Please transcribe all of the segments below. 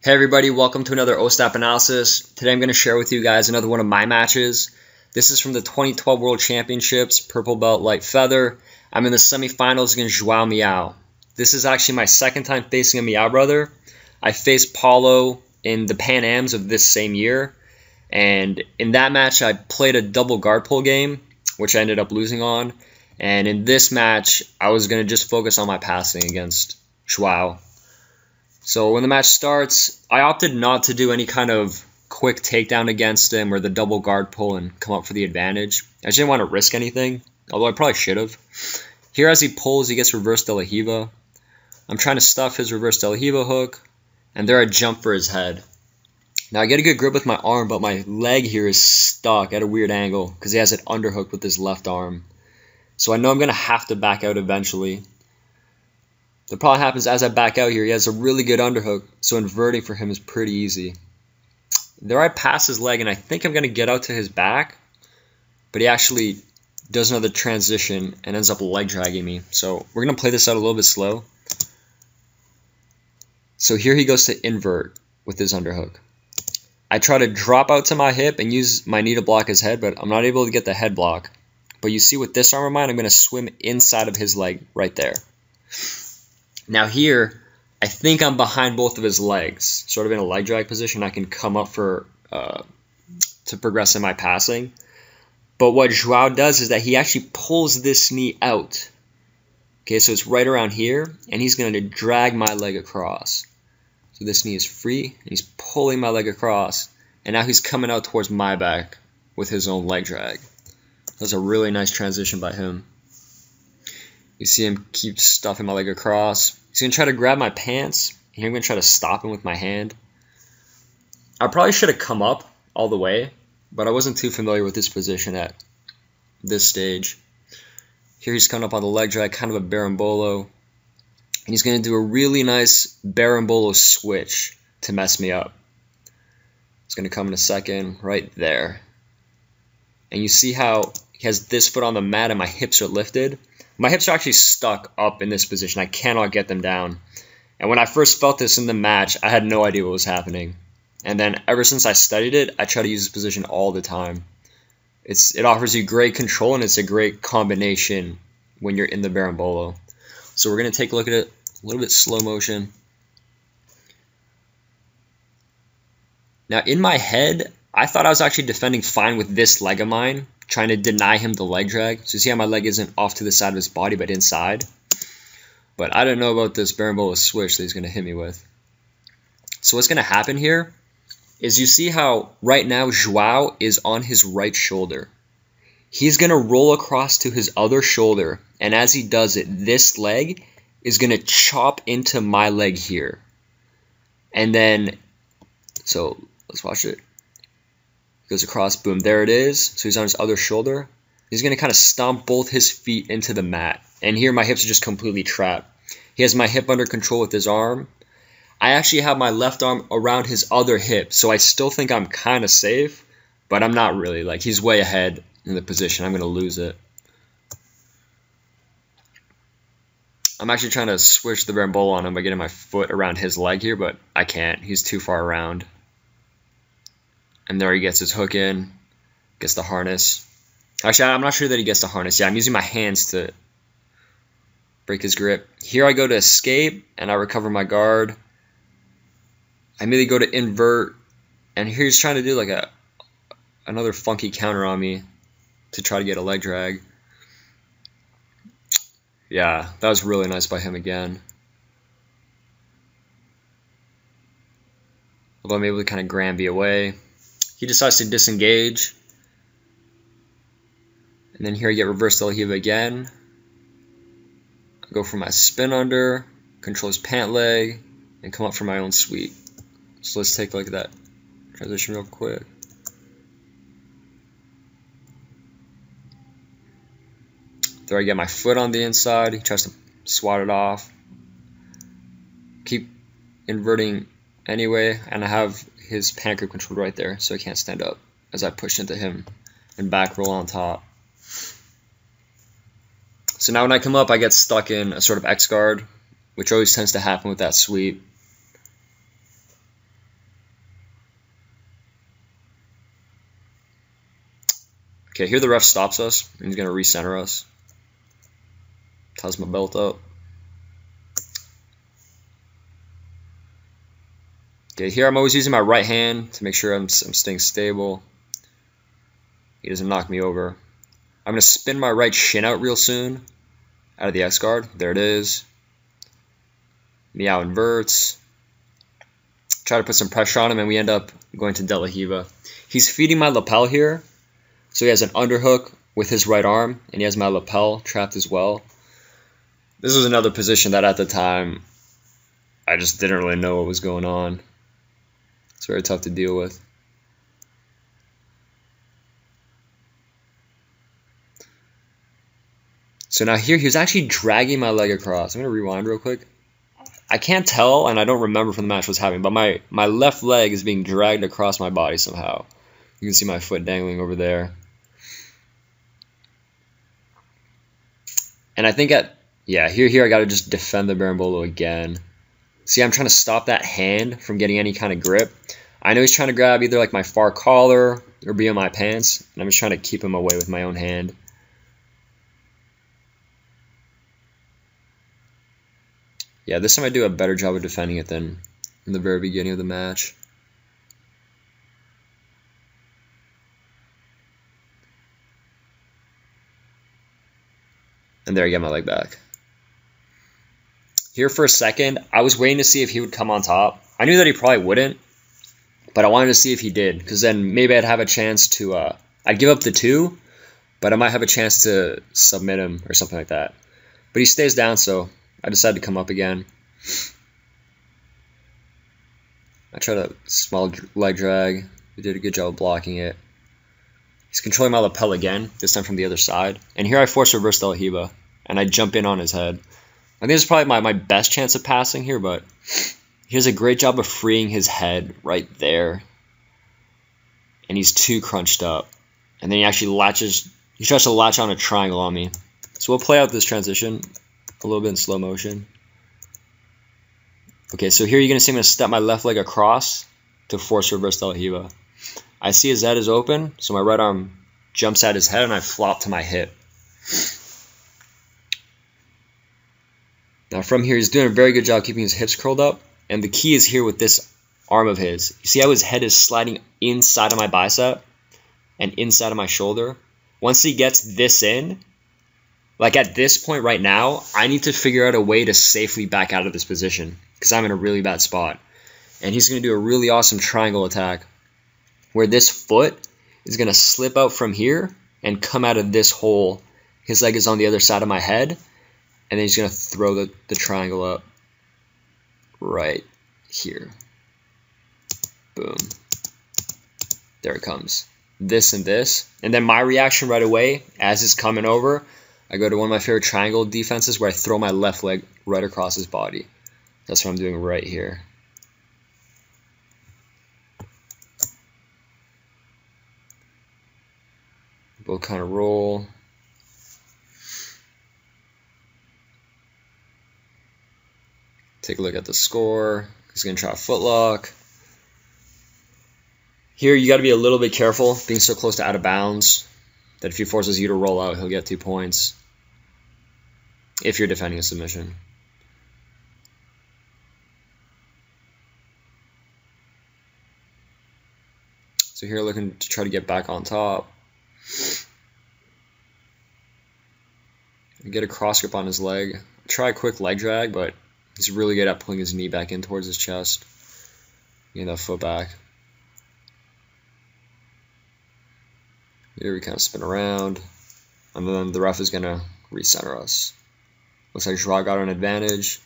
Hey everybody, welcome to another Ostap analysis. Today I'm going to share with you guys another one of my matches. This is from the 2012 World Championships, purple belt light feather. I'm in the semifinals against Joao Miyao. This is actually my second time facing a Miyao brother. I faced Paulo in the Pan Ams of this same year, and in that match I played a double guard pull game, which I ended up losing on. And in this match, I was going to just focus on my passing against Joao. So when the match starts, I opted not to do any kind of quick takedown against him or the double guard pull and come up for the advantage. I just didn't want to risk anything, although I probably should have. Here as he pulls, he gets reverse De La Riva. I'm trying to stuff his reverse De La Riva hook, and there I jump for his head. Now I get a good grip with my arm, but my leg here is stuck at a weird angle because he has it underhooked with his left arm. So I know I'm going to have to back out eventually. The problem happens as I back out here, he has a really good underhook, so inverting for him is pretty easy. There I pass his leg, and I think I'm going to get out to his back, but he actually does another transition and ends up leg dragging me. So we're going to play this out a little bit slow. So here he goes to invert with his underhook. I try to drop out to my hip and use my knee to block his head, but I'm not able to get the head block. But you see with this arm of mine, I'm going to swim inside of his leg right there. Now here, I think I'm behind both of his legs, sort of in a leg drag position. I can come up for to progress in my passing. But what Joao does is that he actually pulls this knee out. Okay, so it's right around here, and he's going to drag my leg across. So this knee is free, and he's pulling my leg across, and now he's coming out towards my back with his own leg drag. That's a really nice transition by him. You see him keep stuffing my leg across. He's going to try to grab my pants. Here I'm going to try to stop him with my hand. I probably should have come up all the way, but I wasn't too familiar with this position at this stage. Here he's coming up on the leg drag, kind of a berimbolo. And he's going to do a really nice berimbolo switch to mess me up. It's going to come in a second, right there. And you see how he has this foot on the mat and my hips are lifted. My hips are actually stuck up in this position. I cannot get them down. And when I first felt this in the match, I had no idea what was happening. And then ever since I studied it, I try to use this position all the time. It offers you great control, and it's a great combination when you're in the berimbolo. So we're going to take a look at it a little bit slow motion. Now in my head, I thought I was actually defending fine with this leg of mine, trying to deny him the leg drag. So you see how my leg isn't off to the side of his body, but inside. But I don't know about this berimbolo switch that he's going to hit me with. So what's going to happen here is you see how right now Joao is on his right shoulder. He's going to roll across to his other shoulder, and as he does it, this leg is going to chop into my leg here. And then, so let's watch it. Goes across, boom, there it is. So he's on his other shoulder. He's going to kind of stomp both his feet into the mat. And here my hips are just completely trapped. He has my hip under control with his arm. I actually have my left arm around his other hip, so I still think I'm kind of safe, but I'm not really. Like, he's way ahead in the position. I'm going to lose it. I'm actually trying to switch the berimbolo on him by getting my foot around his leg here, but I can't. He's too far around. And there he gets his hook in, gets the harness. Actually, I'm not sure that he gets the harness. Yeah, I'm using my hands to break his grip. Here I go to escape, and I recover my guard. I immediately go to invert, and here he's trying to do like another funky counter on me to try to get a leg drag. Yeah, that was really nice by him again. Although I'm able to kind of Granby away. He decides to disengage. And then here I get reverse De La Riva again. I go for my spin under, control his pant leg, and come up for my own sweep. So let's take a look at that transition real quick. There I get my foot on the inside. He tries to swat it off. Keep inverting anyway, and I have his pant grip controlled right there, so I can't stand up as I push into him and back roll on top. So now when I come up, I get stuck in a sort of X guard, which always tends to happen with that sweep. Okay, here the ref stops us, and he's going to recenter us. Ties my belt up. Okay, here I'm always using my right hand to make sure I'm staying stable. He doesn't knock me over. I'm going to spin my right shin out real soon. Out of the X guard. There it is. Miyao inverts. Try to put some pressure on him, and we end up going to De La Riva. He's feeding my lapel here. So he has an underhook with his right arm, and he has my lapel trapped as well. This was another position that at the time, I just didn't really know what was going on. It's very tough to deal with. So now here, he was actually dragging my leg across. I'm going to rewind real quick. I can't tell, and I don't remember from the match what's happening, but my left leg is being dragged across my body somehow. You can see my foot dangling over there. And I think here I got to just defend the Berimbolo again. See, I'm trying to stop that hand from getting any kind of grip. I know he's trying to grab either like my far collar or be on my pants, and I'm just trying to keep him away with my own hand. Yeah, this time I do a better job of defending it than in the very beginning of the match. And there I get my leg back. Here for a second, I was waiting to see if he would come on top. I knew that he probably wouldn't, but I wanted to see if he did, because then maybe I'd have a chance to, I'd give up the 2, but I might have a chance to submit him or something like that. But he stays down, so I decided to come up again. I tried a small leg drag. He did a good job of blocking it. He's controlling my lapel again, this time from the other side. And here I force reverse De La Riva, and I jump in on his head. I think this is probably my best chance of passing here, but he does a great job of freeing his head right there. And he's too crunched up. And then he actually tries to latch on a triangle on me. So we'll play out this transition a little bit in slow motion. Okay, so here you're going to see I'm going to step my left leg across to force reverse De La Riva. I see his head is open, so my right arm jumps at his head and I flop to my hip. Now from here, he's doing a very good job keeping his hips curled up. And the key is here with this arm of his. You see how his head is sliding inside of my bicep and inside of my shoulder? Once he gets this in, like at this point right now, I need to figure out a way to safely back out of this position because I'm in a really bad spot. And he's going to do a really awesome triangle attack where this foot is going to slip out from here and come out of this hole. His leg is on the other side of my head, and then he's going to throw the triangle up right here. Boom. There it comes. This and this. And then my reaction right away, as it's coming over, I go to one of my favorite triangle defenses where I throw my left leg right across his body. That's what I'm doing right here. Both kind of roll. Take a look at the score. He's going to try a footlock. Here you got to be a little bit careful being so close to out of bounds that if he forces you to roll out, he'll get 2 points if you're defending a submission. So here looking to try to get back on top. Get a cross grip on his leg. Try a quick leg drag, but he's really good at pulling his knee back in towards his chest. Getting that foot back. Here we kind of spin around. And then the ref is going to recenter us. Looks like Joao got an advantage.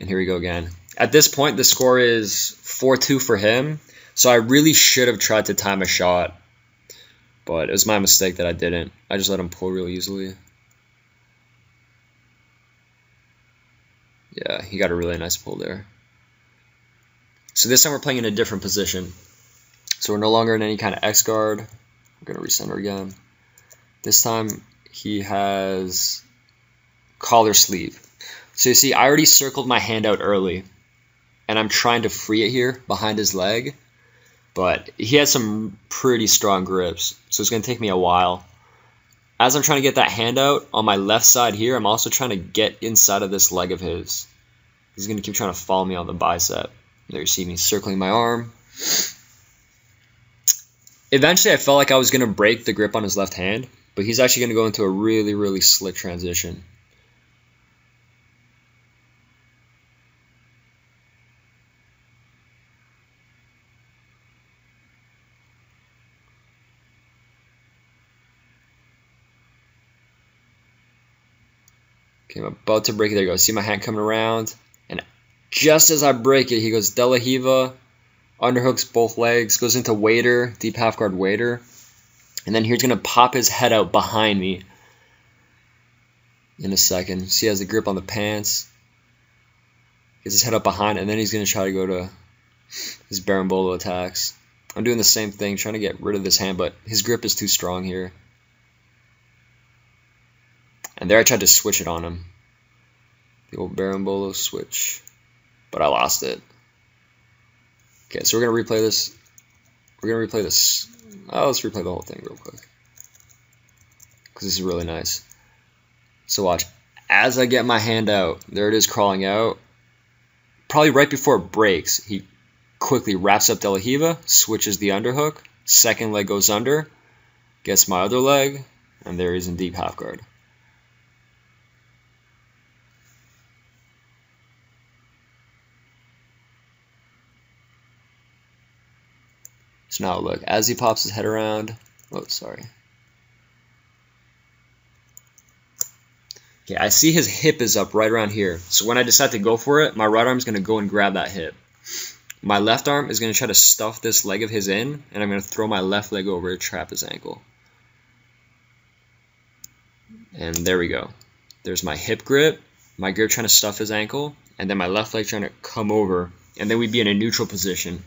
And here we go again. At this point, the score is 4-2 for him. So I really should have tried to time a shot. But it was my mistake that I didn't. I just let him pull real easily. Yeah, he got a really nice pull there. So this time we're playing in a different position. So we're no longer in any kind of X guard. We're going to recenter again. This time he has collar sleeve. So you see, I already circled my hand out early. And I'm trying to free it here behind his leg. But he has some pretty strong grips. So it's going to take me a while. as I'm trying to get that hand out on my left side here, I'm also trying to get inside of this leg of his. He's going to keep trying to follow me on the bicep. There you see me circling my arm. Eventually, I felt like I was going to break the grip on his left hand, but he's actually going to go into a really, really slick transition. Okay, I'm about to break it. There you go. See my hand coming around. And just as I break it, he goes De La Riva, underhooks both legs, goes into waiter, deep half guard waiter. And then he's going to pop his head out behind me in a second. See, he has the grip on the pants. Gets his head up behind, and then he's going to try to go to his berimbolo attacks. I'm doing the same thing, trying to get rid of this hand, but his grip is too strong here. And there I tried to switch it on him. The old berimbolo switch. But I lost it. Okay, so we're going to replay this. We're going to replay this. Oh, let's replay the whole thing real quick. Because this is really nice. So watch. As I get my hand out, there it is crawling out. Probably right before it breaks, he quickly wraps up De La Riva, switches the underhook. Second leg goes under. Gets my other leg. And there he's in deep half guard. So now look, as he pops his head around, oh, sorry. Okay, I see his hip is up right around here. So when I decide to go for it, my right arm is going to go and grab that hip. My left arm is going to try to stuff this leg of his in, and I'm going to throw my left leg over to trap his ankle. And there we go. There's my hip grip, my grip trying to stuff his ankle, and then my left leg trying to come over, and then we'd be in a neutral position.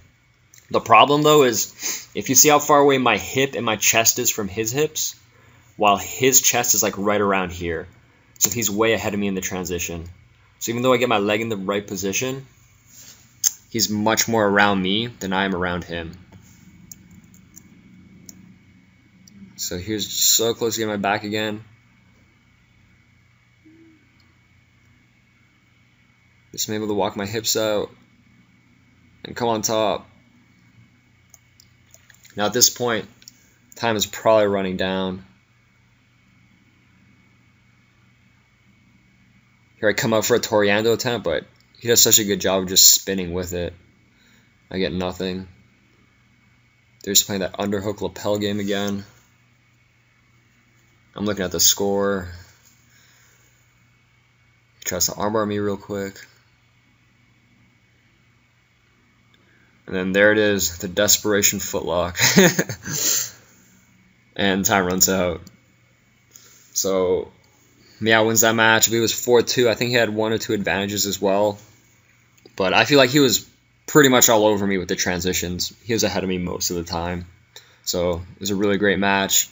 The problem, though, is if you see how far away my hip and my chest is from his hips, while his chest is like right around here. So he's way ahead of me in the transition. So even though I get my leg in the right position, he's much more around me than I am around him. So here's so close to getting my back again. Just able to walk my hips out and come on top. Now at this point, time is probably running down. Here I come out for a Toriando attempt, but he does such a good job of just spinning with it. I get nothing. They're just playing that underhook lapel game again. I'm looking at the score. He tries to armbar me real quick. And then there it is, the desperation footlock. And time runs out. So Miyao wins that match. If it was 4-2, I think he had 1 or 2 advantages as well. But I feel like he was pretty much all over me with the transitions. He was ahead of me most of the time. So it was a really great match.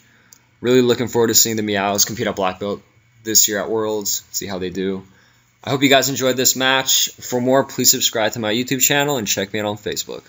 Really looking forward to seeing the Miyaos compete at black belt this year at Worlds. See how they do. I hope you guys enjoyed this match. For more, please subscribe to my YouTube channel and check me out on Facebook.